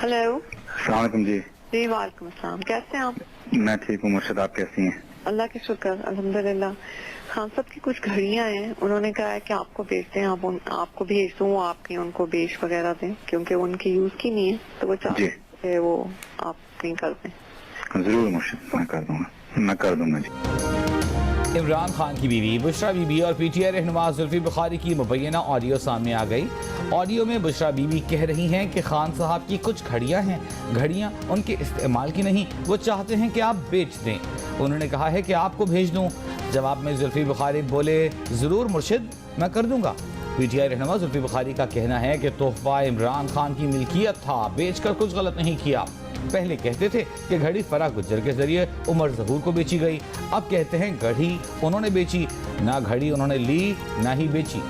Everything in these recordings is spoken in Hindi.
हेलो। अस्सलाम वालेकुम जी। जी वालेकुम अस्सलाम, कैसे हैं आप? मैं ठीक हूँ मुर्शद, आप कैसी हैं? अल्लाह के शुक्र, अल्हम्दुलिल्लाह। खान साहब की कुछ घड़ियां हैं, उन्होंने कहा है कि आपको भेज दें, आपको भेज दूँ, आपके उनको बेच वगैरह दें क्योंकि उनकी यूज की नहीं है, तो वो चाहते हैं वो आप कहीं कर दें। जरूर मुर्शद, मैं कर दूंगा जी। इमरान खान की बीवी बुशरा बीबी और पीटीआई रहनुमा जुल्फी बुखारी की मुबैना ऑडियो सामने आ गई। ऑडियो में बुशरा बीबी कह रही हैं कि खान साहब की कुछ घड़ियां हैं, घड़ियां उनके इस्तेमाल की नहीं, वो चाहते हैं कि आप बेच दें। उन्होंने कहा है कि आपको भेज दूं। जवाब में जुल्फी बुखारी बोले, ज़रूर मुर्शिद, मैं कर दूंगा। पीटीआई रहनुमा जुल्फी बुखारी का कहना है कि तोहफा इमरान खान की मिल्कियत था, बेचकर कुछ गलत नहीं किया। पहले कहते थे कि घड़ी फराह गुज्जर के जरिए उमर ज़हूर को बेची गई, अब कहते हैं घड़ी उन्होंने बेची। ना घड़ी उन्होंने ली ना ही बेची।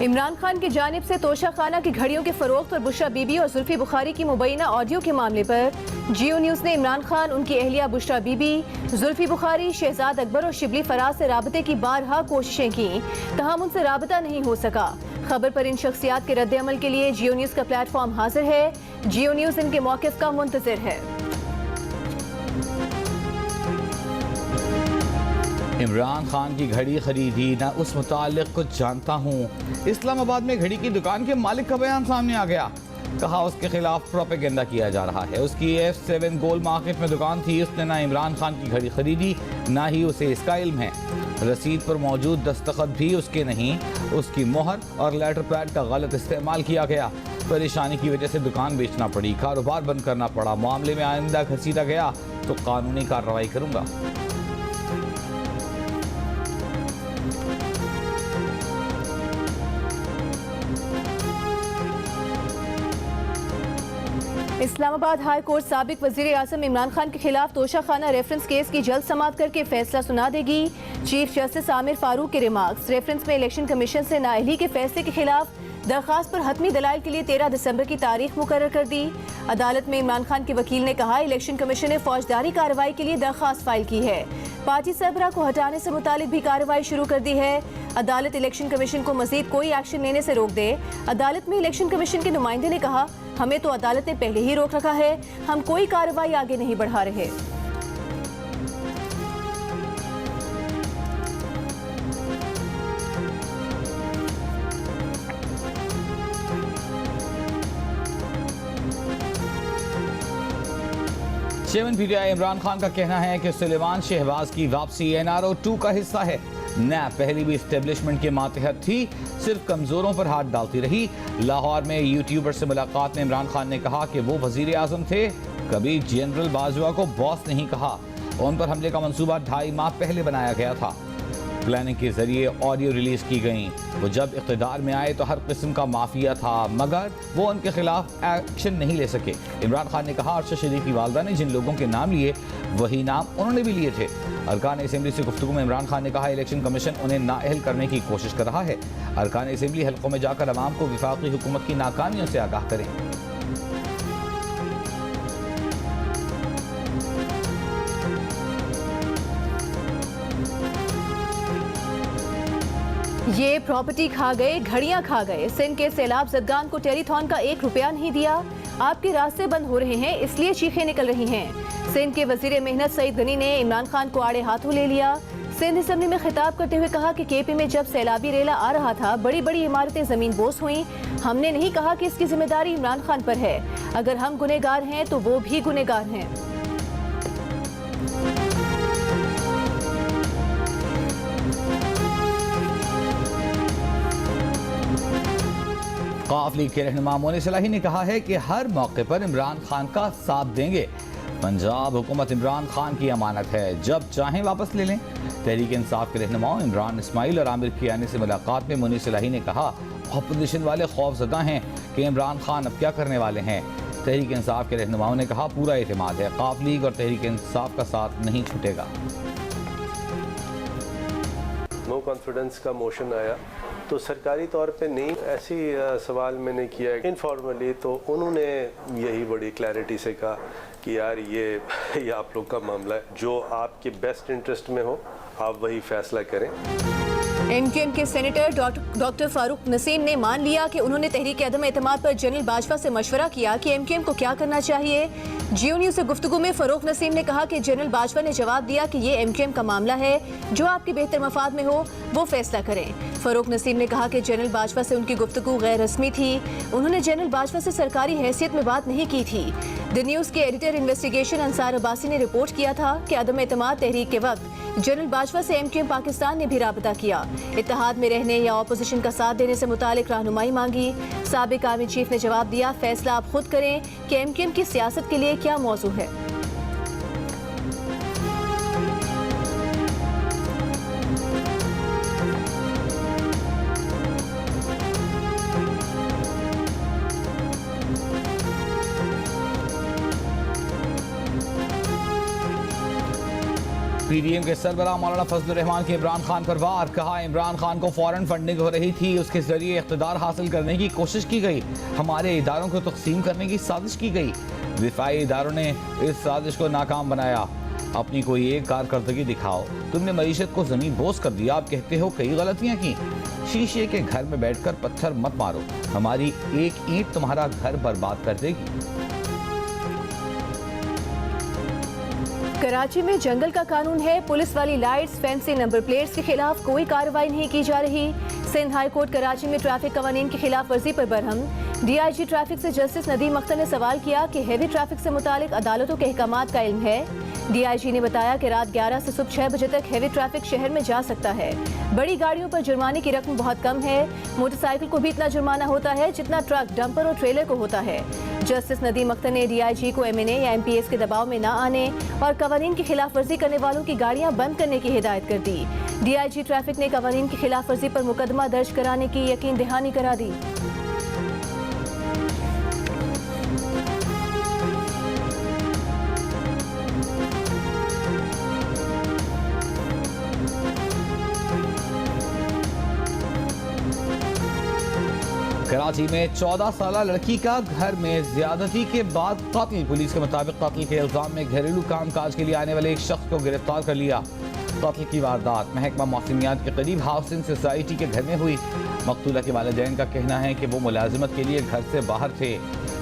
इमरान खान की जानिब से तोशा खाना की घड़ियों के फरोख्त और बुशरा बीबी और जुल्फी बुखारी की मुबैना ऑडियो के मामले पर जियो न्यूज़ ने इमरान खान, उनकी अहलिया बुशरा बीबी, जुल्फी बुखारी, शहजाद अकबर और शिबली फराज से राबते की बारहा कोशिशें की, तहम उनसे राबता नहीं हो सका। खबर पर इन शख्सियात के रद्द अमल के लिए जियो न्यूज़ का प्लेटफॉर्म हाजिर है। जियो न्यूज़ इनके मौक़िफ़ का मुंतज़िर है। इमरान खान की घड़ी खरीदी ना उस मुतालिक कुछ जानता हूँ। इस्लामाबाद में घड़ी की दुकान के मालिक का बयान सामने आ गया। कहा उसके खिलाफ प्रोपेगेंडा किया जा रहा है। उसकी F7 गोल्ड मार्केट में दुकान थी, उसने ना इमरान खान की घड़ी खरीदी ना ही उसे इसका इल्म है। रसीद पर मौजूद दस्तखत भी उसके नहीं, उसकी मोहर और लेटर पैड का गलत इस्तेमाल किया गया। परेशानी की वजह से दुकान बेचना पड़ी, कारोबार बंद करना पड़ा। मामले में आइंदा घसीटा गया तो कानूनी कार्रवाई करूंगा। इस्लामाबाद हाई कोर्ट साबिक वजीर आज़म इमरान खान के खिलाफ तोशा खाना रेफरेंस केस की जल्द समाअत करके फैसला सुना देगी। चीफ जस्टिस आमिर फारूक के रिमार्क्स। रेफरेंस में इलेक्शन कमीशन से नाअहली के फैसले के खिलाफ दरखास्त पर हतमी दलाइल के लिए 13 दिसंबर की तारीख मुकर्रर कर दी। अदालत में इमरान खान के वकील ने कहा, इलेक्शन कमीशन ने फौजदारी कार्रवाई के लिए दरखास्त फाइल की है। पार्टी सरबराह को हटाने से मुतालिक भी कार्रवाई शुरू कर दी है। अदालत इलेक्शन कमीशन को मजीद कोई एक्शन लेने से रोक दे। अदालत में इलेक्शन कमीशन के नुमाइंदे ने कहा, हमें तो अदालत ने पहले ही रोक रखा है, हम कोई कार्रवाई आगे नहीं बढ़ा रहे। चेयरमैन पीटीआई इमरान खान का कहना है कि सुलेमान शहबाज की वापसी NRO 2 का हिस्सा है। नैब पहले भी एस्टेब्लिशमेंट के मातहत थी, सिर्फ कमजोरों पर हाथ डालती रही। लाहौर में यूट्यूबर से मुलाकात में इमरान खान ने कहा कि वो वजीर आजम थे, कभी जनरल बाजवा को बॉस नहीं कहा। उन पर हमले का मंसूबा 2.5 माह पहले बनाया गया था। प्लानिंग के जरिए ऑडियो रिलीज की गई। वो जब इक़्तिदार में आए तो हर किस्म का माफिया था, मगर वो उनके खिलाफ एक्शन नहीं ले सके। इमरान खान ने कहा, अरशद शरीफ की वालदा ने जिन लोगों के नाम लिए वही नाम उन्होंने भी लिए थे। अरकान असेंबली से गुफ्तगू में इमरान खान ने कहा, इलेक्शन कमीशन उन्हें नाअहल करने की कोशिश कर रहा है। अरकान असेंबली हल्कों में जाकर अवाम को वफाकी हुकूमत की नाकामियों से आगाह करें। ये प्रॉपर्टी खा गए, घड़ियां खा गए। सिंध के सैलाब जदगान को टेलीथॉन का 1 रुपया नहीं दिया। आपके रास्ते बंद हो रहे हैं, इसलिए चीखें निकल रही हैं। सिंध के वजीर मेहनत सईद गनी ने इमरान खान को आड़े हाथों ले लिया। सिंध असेंबली में खिताब करते हुए कहा कि KP में जब सैलाबी रेला आ रहा था, बड़ी बड़ी इमारतें जमीन बोस हुई। हमने नहीं कहा कि इसकी जिम्मेदारी इमरान खान पर है। अगर हम गुनहगार हैं तो वो भी गुनहगार हैं। क़ाफ लीग के रहनुमा मोनी सलाही ने कहा है कि हर मौके पर इमरान खान का साथ देंगे। पंजाब हुकूमत इमरान खान की अमानत है, जब चाहें वापस ले लें। तहरीक इंसाफ के रहनुमाओं इमरान इस्माइल और आमिर कियानी से मुलाकात में मोनी सलाही ने कहा, अपोजिशन वाले खौफजदा हैं कि इमरान खान अब क्या करने वाले हैं। तहरीक इंसाफ के रहनुमाओं ने कहा, पूरा एतमाद है, क़ाफ लीग और तहरीक इंसाफ का साथ नहीं छूटेगा। नो कॉन्फिडेंस का मोशन आया तो सरकारी तौर पे नहीं, ऐसी सवाल मैंने किया इनफॉर्मली, तो उन्होंने यही बड़ी क्लैरिटी से कहा कि यार ये आप लोग का मामला है, जो आपके बेस्ट इंटरेस्ट में हो आप वही फैसला करें। एमक्यूएम के सेनेटर डॉक्टर फारूक नसीम ने मान लिया कि उन्होंने तहरीक अदम एतमाद पर जनरल बाजवा से मशवरा किया कि एमक्यूएम को क्या करना चाहिए। जियो न्यूज से गुफ्तगू में फारूक नसीम ने कहा कि जनरल बाजवा ने जवाब दिया कि ये एमक्यूएम का मामला है, जो आपके बेहतर मफाद में हो वो फैसला करें। फारूक नसीम ने कहा कि जनरल बाजवा से उनकी गुफ्तगू गैर रस्मी थी, उन्होंने जनरल बाजवा से सरकारी हैसियत में बात नहीं की थी। द न्यूज के एडिटर इन्वेस्टिगेशन अंसार अब्बासी ने रिपोर्ट किया था कि अदम एतमाद तहरीक के वक्त जनरल बाजवा से एमक्यूएम पाकिस्तान ने भी राबता किया, इत्तेहाद में रहने या ऑपोजिशन का साथ देने से मुतालिक रहनुमाई मांगी। साबिक आर्मी चीफ ने जवाब दिया, फैसला आप खुद करें कि एमक्यूएम की सियासत के लिए क्या मौजू है। पीडीएम के सरबराह मौलाना फजलुर रहमान के इमरान खान पर वार। कहा, इमरान खान को फौरन फंडिंग हो रही थी, उसके जरिए इख्तिदार हासिल करने की कोशिश की गई, हमारे इदारों को तकसीम करने की साजिश की गई, दिफाई इदारों ने इस साजिश को नाकाम बनाया। अपनी कोई एक कारकर्दगी दिखाओ, तुमने मईशत को जमीन बोझ कर दिया, आप कहते हो कई गलतियां की। शीशे के घर में बैठकर पत्थर मत मारो, हमारी एक ईंट तुम्हारा घर बर्बाद कर देगी। कराची में जंगल का कानून है, पुलिस वाली लाइट्स, फैंसी नंबर प्लेट्स के खिलाफ कोई कार्रवाई नहीं की जा रही। सिंध हाई कोर्ट कराची में ट्रैफिक कवानीन की खिलाफ वर्जी पर बरहम। डीआईजी ट्रैफिक से जस्टिस नदीम अख्तर ने सवाल किया कि हैवी ट्रैफिक से मुतालिक अदालतों के अहकामात का इल्म है। डीआईजी ने बताया कि रात 11 से सुबह 6 बजे तक हैवी ट्रैफिक शहर में जा सकता है। बड़ी गाड़ियों पर जुर्माने की रकम बहुत कम है, मोटरसाइकिल को भी इतना जुर्माना होता है जितना ट्रक, डंपर और ट्रेलर को होता है। जस्टिस नदीम अख्तर ने डीआईजी को एमएनए या एमपीएस के दबाव में न आने और कवानीन की खिलाफ वर्जी करने वालों की गाड़ियां बंद करने की हिदायत कर दी। डीआईजी ट्रैफिक ने कवानीन की खिलाफ वर्जी पर मुकदमा दर्ज कराने की यकीन दहानी करा दी। कराची में 14 साल लड़की का घर में ज्यादती के बाद कातिल। पुलिस के मुताबिक कातिल के इल्जाम में घरेलू कामकाज के लिए आने वाले एक शख्स को गिरफ्तार कर लिया। कातिल की वारदात महकमा मौसमियात के करीब हाउसिंग सोसाइटी के घर में हुई। मकतूला के वालिदैन का कहना है कि वो मुलाजिमत के लिए घर से बाहर थे,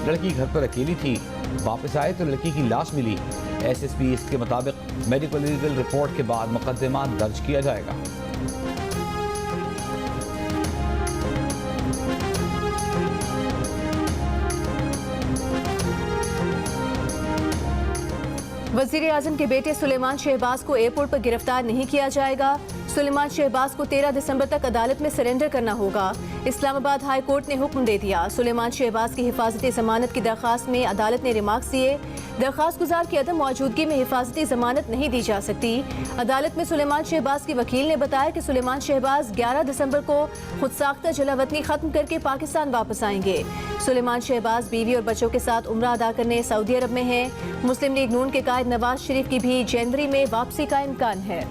लड़की घर पर अकेली थी, वापस आए तो लड़की की लाश मिली। एसएसपी ईस्ट के मुताबिक मेडिकल लीगल रिपोर्ट के बाद मुकदमा दर्ज किया जाएगा। वजीर आजम के बेटे सुलेमान शहबाज को एयरपोर्ट पर गिरफ्तार नहीं किया जाएगा। सुलेमान शहबाज को 13 दिसंबर तक अदालत में सरेंडर करना होगा। इस्लामाबाद हाई कोर्ट ने हुक्म दे दिया। सुलेमान शहबाज की हिफाजती जमानत की दरखास्त में अदालत ने रिमार्क्स दिए। दरखास्त गुजार की अदम मौजूदगी में हिफाजती जमानत नहीं दी जा सकती। अदालत में सुलेमान शहबाज की वकील ने बताया कि सुलेमान शहबाज 11 दिसंबर को खुद साख्ता जलावतनी खत्म करके पाकिस्तान वापस आएंगे। सुलेमान शहबाज बीवी और बच्चों के साथ उम्रा अदा करने सऊदी अरब में हैं। मुस्लिम लीग नून के कायद नवाज शरीफ की भी जनवरी में वापसी का इम्कान है।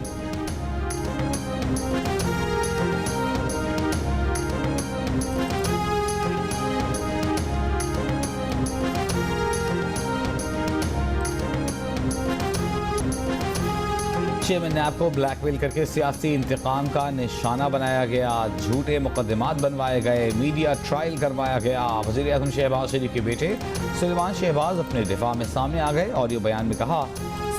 चेयरमैन नैब को ब्लैकमेल करके सियासी इंतकाम का निशाना बनाया गया, झूठे मुकदमात बनवाए गए, मीडिया ट्रायल करवाया गया। वज़ीर आज़म शहबाज शरीफ के बेटे सुलेमान शहबाज अपने दिफा में सामने आ गए। ऑडियो बयान में कहा,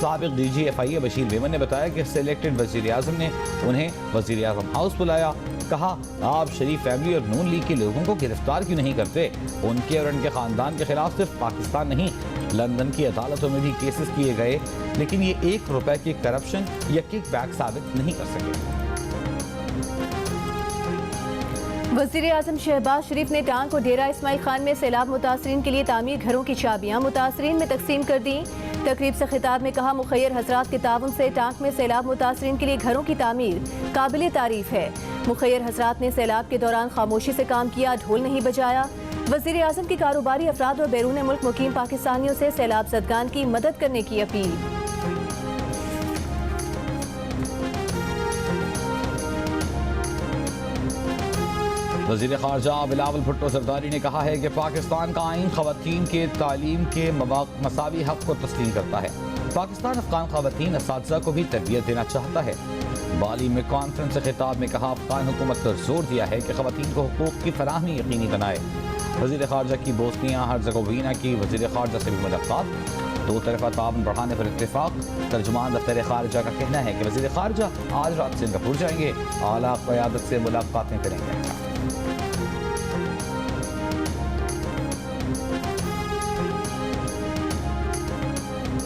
साबिक DGFIA बशीर मेमन ने बताया कि सिलेक्टेड वज़ीर आज़म ने उन्हें वज़ीर आज़म हाउस बुलाया। कहा, आप शरीफ फैमिली और नून लीग के लोगों को गिरफ्तार क्यों नहीं करते? उनके और उनके ख़ानदान के खिलाफ सिर्फ पाकिस्तान नहीं, लंदन की अदालतों में भी केसेस किए गए, लेकिन ये 1 रुपए की करप्शन या किकबैक साबित नहीं कर सके। वज़ीर आज़म शहबाज शरीफ ने टांग और डेरा इस्माइल खान में सैलाब मुतासरीन के लिए तामीर घरों की चाबियां मुतासरीन में तकसीम कर दी। तकरीब से खिताब में कहा, मुखैर हजरात के ताउन से टांग में सैलाब मुतासरीन के लिए घरों की तामीर काबिल तारीफ है। मुखैर हजरात ने सैलाब के दौरान खामोशी से काम किया, ढोल नहीं बजाया। वज़ीर आज़म की कारोबारी अफराद और बैरून मुल्क मुकीम पाकिस्तानियों से सैलाब ज़दगान की मदद करने की अपील। वज़ीर ख़ारजा बिलावल भुट्टो ज़रदारी ने कहा है कि पाकिस्तान का आईन ख़वातीन के तालीम के मसावी हक़ को तस्लीम करता है। पाकिस्तान अफगान खवातीन असातिज़ा को भी तरबियत देना चाहता है। बाली में कॉन्फ्रेंस से खिताब में कहा, अफगान हुकूमत पर जोर दिया है कि खवातीन को हुकूक की फराहमी यकीनी बनाए। वज़ीर ख़ारजा की बोस्निया हर्ज़गोविना की वज़ीर ख़ारजा से भी मुलाकात, दो तरफा ताउन बढ़ाने पर इत्तेफाक। तर्जुमान दफ्तर ख़ारजा का कहना है कि वज़ीर ख़ारजा आज रात सिंगापुर जाएंगे, आला क़यादत से मुलाकातें करेंगे।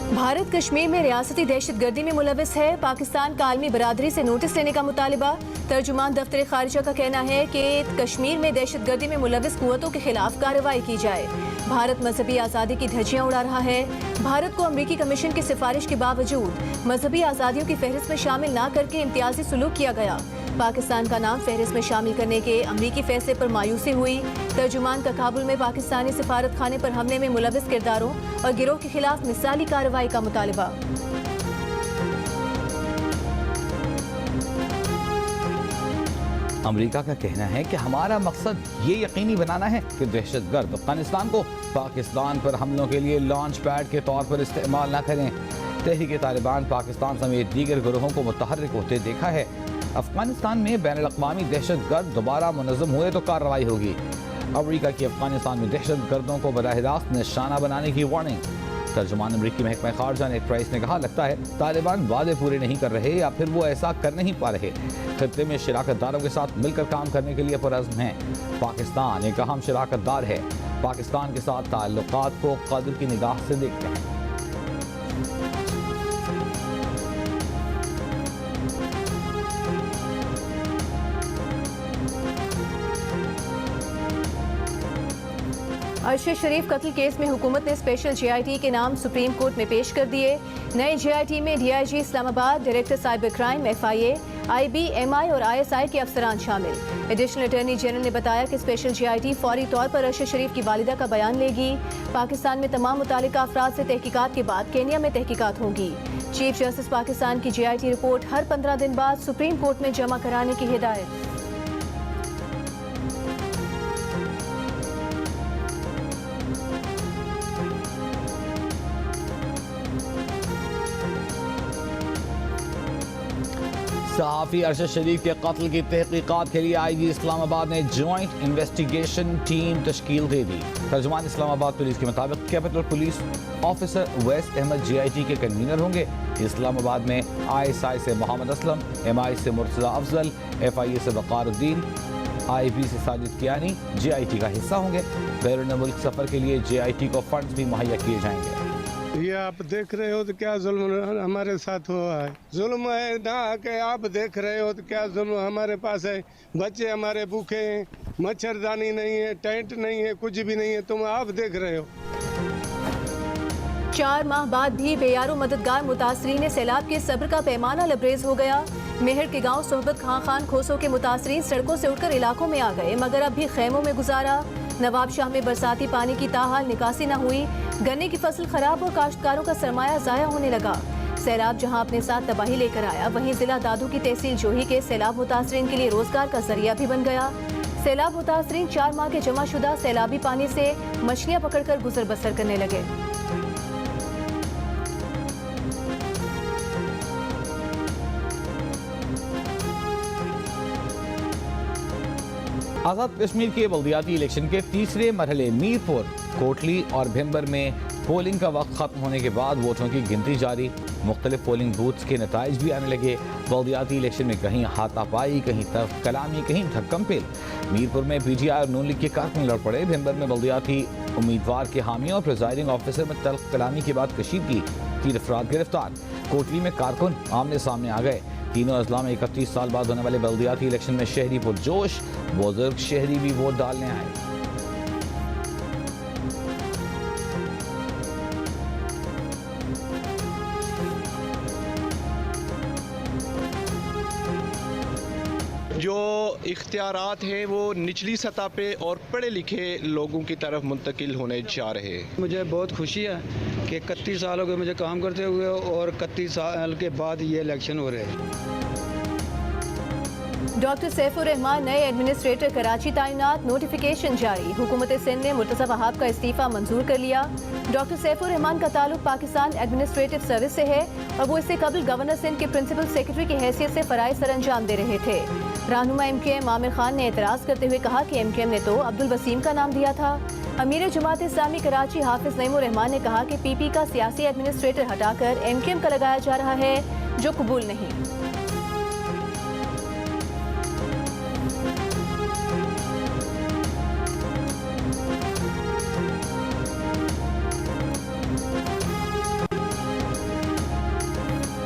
भारत कश्मीर में रियासती दहशतगर्दी में मुलविस है, पाकिस्तान का आलमी बरादरी से नोटिस लेने का मुतालिबा। तर्जुमान दफ्तर खारिजा का कहना है कि कश्मीर में दहशतगर्दी में मुलविस कुव्वतों के खिलाफ कार्रवाई की जाए। भारत मजहबी आज़ादी की धज्जियां उड़ा रहा है। भारत को अमरीकी कमीशन की सिफारिश के बावजूद मजहबी आज़ादियों की फहरिस्त में शामिल न करके इम्तियाजी सुलूक किया गया। पाकिस्तान का नाम फहरिस्त में शामिल करने के अमरीकी फैसले पर मायूसी हुई। तर्जुमान का काबुल में पाकिस्तानी सिफारत खाने पर हमले में मुलविस किरदारों और गिरोह के खिलाफ मिसाली कार्रवाई का मुतालिबा। अमेरिका का कहना है कि हमारा मकसद ये यकीनी बनाना है कि दहशतगर्द अफगानिस्तान को पाकिस्तान पर हमलों के लिए लॉन्च पैड के तौर पर इस्तेमाल न करें। तहरीक तालिबान पाकिस्तान समेत दीगर गिरोहों को मुतहर्रिक होते देखा है। अफगानिस्तान में बैनुल-अक़वामी दहशतगर्द दोबारा मुनज़्ज़म हुए तो कार्रवाई होगी। अमेरिका की अफगानिस्तान में दहशतगर्दों को बराह रास्त निशाना बनाने की वार्निंग। तर्जुमान अमरीकी महकमा खारजा नेड प्राइस ने कहा, लगता है तालिबान वादे पूरे नहीं कर रहे या फिर वो ऐसा कर नहीं पा रहे। खित्ते में शराकतदारों के साथ मिलकर काम करने के लिए पुरअज़्म हैं। पाकिस्तान एक अहम शराकतदार है। पाकिस्तान के साथ ताल्लुकात को कदर की निगाह से देखते हैं। अरशद शरीफ कत्ल केस में हुकूमत ने स्पेशल JIT के नाम सुप्रीम कोर्ट में पेश कर दिए। नए JIT में DIG Islamabad, director cyber crime FIA, IB, MI और ISI के अफसरान शामिल। एडिशनल अटॉर्नी जनरल ने बताया कि स्पेशल JIT फौरी तौर पर अरशद शरीफ की वालिदा का बयान लेगी। पाकिस्तान में तमाम मुतालिका अफराद से तहकीकात के बाद केन्या में तहकीकात होगी। चीफ जस्टिस पाकिस्तान की JIT रिपोर्ट हर 15 दिन बाद सुप्रीम कोर्ट में जमा कराने की हिदायत। सहाफ़ी अरशद शरीफ के कत्ल की तहकीकात के लिए IG इस्लामाबाद ने जॉइंट इन्वेस्टिगेशन टीम तश्कील दे दी। तर्जुमान इस्लामाबाद पुलिस के मुताबिक capital police officer Uwais Ahmed JIT के कन्वीनर होंगे। इस्लामाबाद में ISI से मोहम्मद असलम, MI से मुर्तज़ा अफजल, FIA से वक़ारुद्दीन, IB से साजिद कियानी JIT का हिस्सा होंगे। बैरून मुल्क सफ़र के लिए JIT को फंड्स भी मुहैया किए जाएंगे। ये आप देख रहे हो तो क्या जुल्म हमारे साथ हुआ है। जुल्म है ना कि आप देख रहे हो तो क्या जुल्म हमारे पास है। बच्चे हमारे भूखे हैं, मच्छरदानी नहीं है, टेंट नहीं है, कुछ भी नहीं है, तुम आप देख रहे हो। 4 माह बाद भी बेयारो मददगार मुतासरीन सैलाब के सब्र का पैमाना लबरेज हो गया। मेहर के गांव सोहबत खान खोसों के मुतासरीन सड़कों से उठकर इलाकों में आ गए, मगर अब भी खैमों में गुजारा। नवाब शाह में बरसाती पानी की ताहाल निकासी न हुई। गन्ने की फसल खराब और काश्तकारों का सरमाया जाया होने लगा। सैलाब जहां अपने साथ तबाही लेकर आया, वहीं जिला दादू की तहसील जोही के सैलाब मुतासरीन के लिए रोजगार का जरिया भी बन गया। सैलाब मुतासरीन 4 माह के जमाशुदा सैलाबी पानी से मछलियां पकड़कर गुजर बसर करने लगे। आज़ाद कश्मीर के बल्दियाती इलेक्शन के तीसरे मरहले मीरपुर, कोटली और भिम्बर में पोलिंग का वक्त खत्म होने के बाद वोटों की गिनती जारी। मुख्तलिफ पोलिंग बूथ्स के नताइज भी आने लगे। बल्दियाती इलेक्शन में कहीं हाथापाई, कहीं तर्क कलामी, कहीं ढक्कम पेल। मीरपुर में PTI और नून लीग के कारकुन लड़ पड़े। भिम्बर में बल्दियाती उम्मीदवार के हामियों और प्रिजाइडिंग ऑफिसर में तर्क कलामी के बाद कशीदगी, 3 अफराद गिरफ्तार। कोटली में कारकुन आमने सामने आ गए। तीनों अजला में 31 साल बाद होने वाले बल्दियाती इलेक्शन में शहरी पुरजोश, बुजुर्ग शहरी भी वोट डालने आए। जो इख्तियारात हैं वो निचली सतह पे और पढ़े लिखे लोगों की तरफ मुंतकिल होने जा रहे हैं। मुझे बहुत खुशी है कि 31 साल हो गए मुझे काम करते हुए और 31 साल के बाद ये इलेक्शन हो रहे हैं। डॉक्टर सैफुर रहमान नए एडमिनिस्ट्रेटर कराची तैनात, नोटिफिकेशन जारी। हुकूमत सिंध ने मुर्तज़ा वहाब का इस्तीफा मंजूर कर लिया। डॉक्टर सैफुर रहमान का ताल्लुक पाकिस्तान एडमिनिस्ट्रेटिव सर्विस से है और वो इससे कबल गवर्नर सिंध के प्रिंसिपल सेक्रेटरी की हैसियत से फराइज सर अंजाम दे रहे थे। रहनुमा MKM आमिर खान ने एतराज़ करते हुए कहा कि MKM ने तो अब्दुल वसीम का नाम दिया था। अमीर जमात इस्लामी कराची हाफिज नईमुर रहमान ने कहा कि PP का सियासी एडमिनिस्ट्रेटर हटाकर MKM का लगाया जा रहा है, जो कबूल नहीं।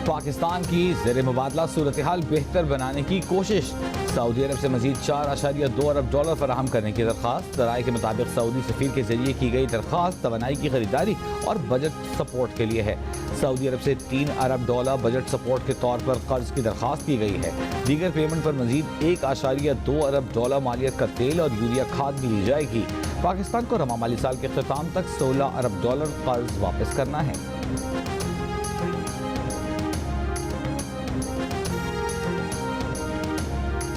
पाकिस्तान की ज़ेर मुबादला सूरत हाल बेहतर बनाने की कोशिश। सऊदी अरब से मजीद 4.2 अरब डॉलर फराहम करने की दरख्वास्त। ज़राए के मुताबिक सऊदी सफीर के जरिए की गई दरख्वास्त तवानाई की खरीदारी और बजट सपोर्ट के लिए है। सऊदी अरब से 3 अरब डॉलर बजट सपोर्ट के तौर पर कर्ज की दरख्वास्त की गई है। दीगर पेमेंट पर मजीद 1.2 अरब डॉलर मालियत का तेल और यूरिया खाद भी दी जाएगी। पाकिस्तान को रवा माली साल के अख्ताम तक 16 अरब डॉलर कर्ज वापस करना है।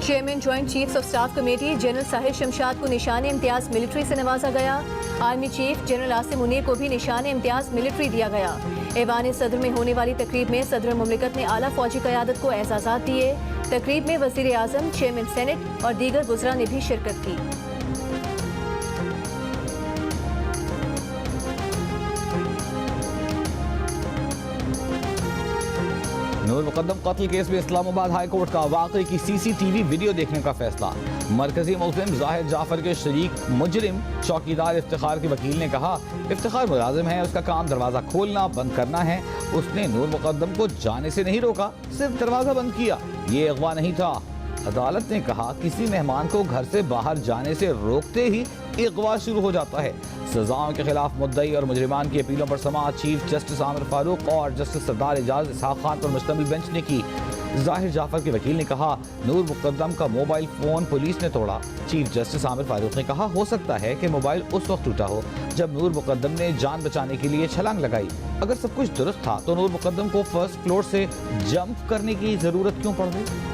Chairman joint chiefs of staff committee general Sahir Shamshad को निशान इम्तियाज मिलिट्री से नवाजा गया। Army chief general Asim Munir को भी निशान इम्तियाज मिलिट्री दिया गया। ऐवान सदर में होने वाली तकरीब में सदर मुमलिकत ने आला फौजी क़यादत को एजाज़ात दिए। तकरीब में वज़ीर आज़म, चेयरमैन सेनेट और दीगर वुज़रा ने भी शिरकत की। नूर मुकद्दम कत्ल केस में इस्लामाबाद हाई कोर्ट का वाकई की CCTV वीडियो देखने का फैसला। मरकजी मुल्ज़िम जाहिर जाफर के शरीक मुजरिम चौकीदार इफ्तिखार के वकील ने कहा, इफ्तिखार मुलाजिम है, उसका काम दरवाज़ा खोलना बंद करना है। उसने नूर मुकद्दम को जाने से नहीं रोका, सिर्फ दरवाज़ा बंद किया। ये अगवा नहीं था। अदालत ने कहा, किसी मेहमान को घर से बाहर जाने से रोकते ही अगवा शुरू हो जाता है। सजाओं के खिलाफ मुद्दई और मुजरिमान की अपीलों पर समाअत चीफ जस्टिस आमिर फारूक और जस्टिस सरदार एजाज इसहाक खान पर मुश्तमिल बेंच ने की। जाहिर जाफर के वकील ने कहा, नूर मुकद्दम का मोबाइल फोन पुलिस ने तोड़ा। चीफ जस्टिस आमिर फारूक ने कहा, हो सकता है कि मोबाइल उस वक्त टूटा हो जब नूर मुकद्दम ने जान बचाने के लिए छलांग लगाई। अगर सब कुछ दुरुस्त था तो नूर मुकद्दम को फर्स्ट फ्लोर से जंप करने की जरूरत क्यों पड़ गई?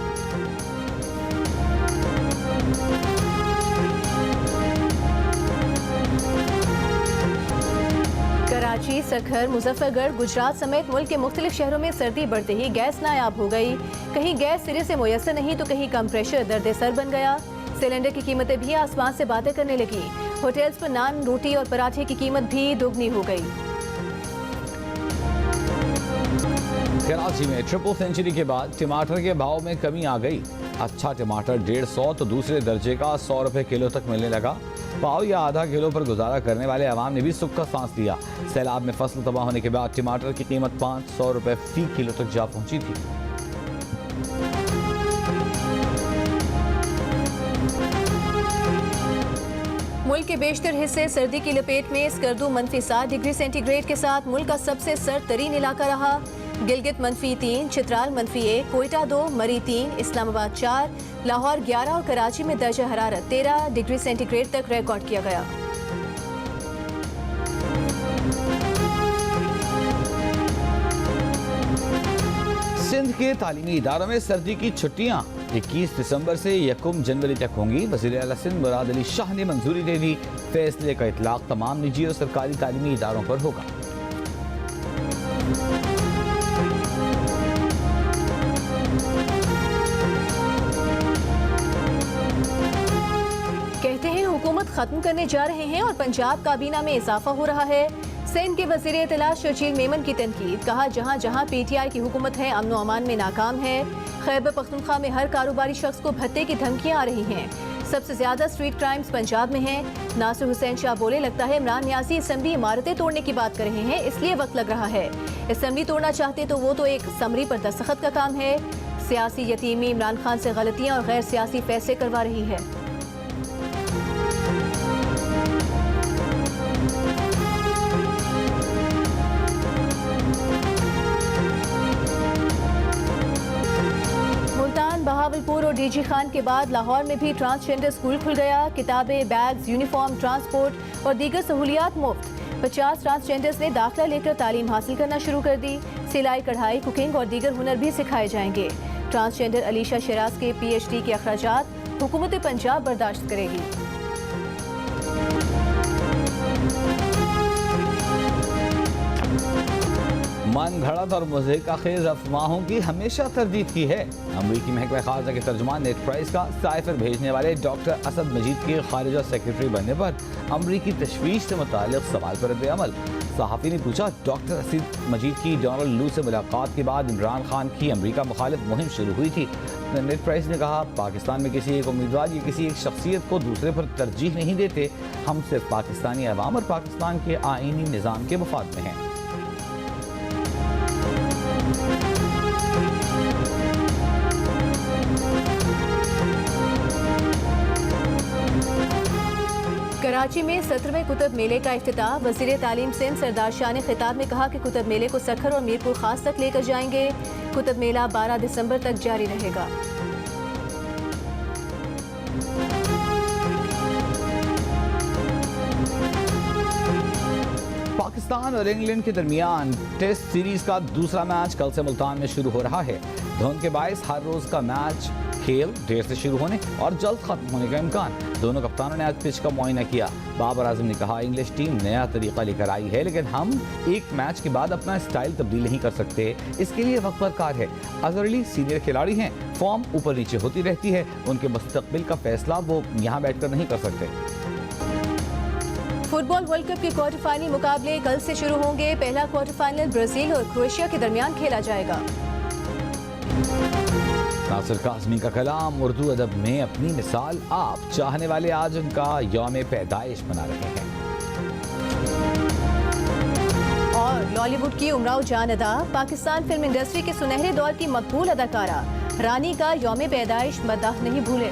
कराची, सखर, मुजफ्फरगढ़, गुजरात समेत मुल्क के मुख्तलिफ शहरों में सर्दी बढ़ते ही गैस नायाब हो गई। कहीं गैस सिरे से मुयस्सर नहीं तो कहीं कम प्रेशर दर्द सर बन गया। सिलेंडर की कीमतें भी आसमान से बातें करने लगी। होटल्स पर नान, रोटी और पराठे की कीमत भी दोगुनी हो गई। कराची में ट्रिपल सेंचुरी के बाद टमाटर के भाव में कमी आ गई। अच्छा टमाटर 150 तो दूसरे दर्जे का 100 रुपए किलो तक मिलने लगा। पाव या आधा किलो पर गुजारा करने वाले अवाम ने भी सुख का सांस लिया। सैलाब में फसल तबाह होने के बाद टमाटर की कीमत 500 रुपए फी किलो तक जा पहुंची थी। मुल्क के बेशतर हिस्से सर्दी की लपेट में। स्कर्दू -7 डिग्री सेंटीग्रेड के साथ मुल्क का सबसे सर्द तरीन इलाका रहा। गिलगित -3, चित्राल -1, कोयटा 2, मरी 3, इस्लामाबाद 4, लाहौर 11 और कराची में दर्जा हरारत 13 डिग्री सेंटीग्रेड तक रिकॉर्ड किया गया। सिंध के तालीमी इदारों में सर्दी की छुट्टियां 21 दिसंबर से 1 जनवरी तक होंगी। वज़ीर आला सिंध मुराद अली शाह ने मंजूरी दे दी। फैसले का इतलाक तमाम निजी और सरकारी तालीमी इदारों पर होगा। कहते हैं हुकूमत खत्म करने जा रहे हैं और पंजाब काबीना में इजाफा हो रहा है। सिंध के वज़ीर इत्तला शर्जील मेमन की तनकीद। कहा, जहां जहां PTI की हुकूमत है अमन अमान में नाकाम है। खैबर पख्तूनख्वा में हर कारोबारी शख्स को भत्ते की धमकियां आ रही हैं। सबसे ज्यादा स्ट्रीट क्राइम्स पंजाब में हैं। नासिर हुसैन शाह बोले, लगता है इमरान नियाज़ी असेंबली इमारतें तोड़ने की बात कर रहे हैं, इसलिए वक्त लग रहा है। असेंबली तोड़ना चाहते तो वो तो एक समरी पर दस्तखत का काम है। सियासी यतीमी इमरान खान से गलतियां और गैर सियासी फैसले करवा रही है। बहावलपुर और DG खान के बाद लाहौर में भी ट्रांसजेंडर स्कूल खुल गया। किताबें, बैग्स, यूनिफॉर्म, ट्रांसपोर्ट और दीगर सहूलियात मुफ्त। 50 ट्रांसजेंडर्स ने दाखिला लेकर तालीम हासिल करना शुरू कर दी। सिलाई, कढ़ाई, कुकिंग और दीगर हुनर भी सिखाए जाएंगे। ट्रांसजेंडर अलीशा शराज के PhD के अखराजात हुकूमत पंजाब बर्दाश्त करेगी। मन घड़त और मुज़हिका खेज अफवाहों की हमेशा तरदीद की है। अमरीकी महकमा खारजा के तर्जुमान नेट प्राइस का साइफर भेजने वाले डॉक्टर असद मजीद के खारिजा सेक्रेटरी बनने पर अमरीकी तशवीश से मुताल्लिक़ सवाल पर रद्द-ए-अमल। सहाफ़ी ने पूछा, डॉक्टर असद मजीद की डोनाल्ड लू से मुलाकात के बाद इमरान खान की अमरीका मुखालिफ मुहिम शुरू हुई थी। नेट प्राइस ने कहा, पाकिस्तान में किसी एक उम्मीदवार या किसी एक शख्सियत को दूसरे पर तरजीह नहीं देते। हम सिर्फ पाकिस्तानी अवाम और पाकिस्तान के आईनी निज़ाम के मफाद में हैं। कराची में 17वें कुतुब मेले का इफ्तिताह। वज़ीर तालीम सिंध सरदार शाह ने खिताब में कहा कि कुतुब मेले को सखर और मीरपुर खास तक लेकर जाएंगे। कुतुब मेला 12 दिसंबर तक जारी रहेगा। पाकिस्तान और इंग्लैंड के दरमियान टेस्ट सीरीज का दूसरा मैच कल से मुल्तान में शुरू हो रहा है। धुंध के बायस हर रोज का मैच खेल देर से शुरू होने और जल्द खत्म होने का इम्कान। दोनों कप्तानों ने आज पिच का मुआयना किया। बाबर आजम ने कहा, इंग्लिश टीम नया तरीका लेकर आई है, लेकिन हम एक मैच के बाद अपना स्टाइल तब्दील नहीं कर सकते। इसके लिए वक्त दरकार है। अजहर अली सीनियर खिलाड़ी हैं, फॉर्म ऊपर नीचे होती रहती है। उनके मुस्तकबिल का फैसला वो यहाँ बैठकर नहीं कर सकते। फुटबॉल वर्ल्ड कप के क्वार्टर फाइनल मुकाबले कल से शुरू होंगे। पहला क्वार्टर फाइनल ब्राजील और क्रोएशिया के दरमियान खेला जाएगा। नासिर काज़मी का कलाम, उर्दू अदब में अपनी मिसाल आप। चाहने वाले आज उनका यौम पैदाइश मना रहे हैं। और लॉलीवुड की उमराव जान अदा, पाकिस्तान फिल्म इंडस्ट्री के सुनहरे दौर की मकबूल अदाकारा रानी का यौम पैदाइश मदाह नहीं भूले।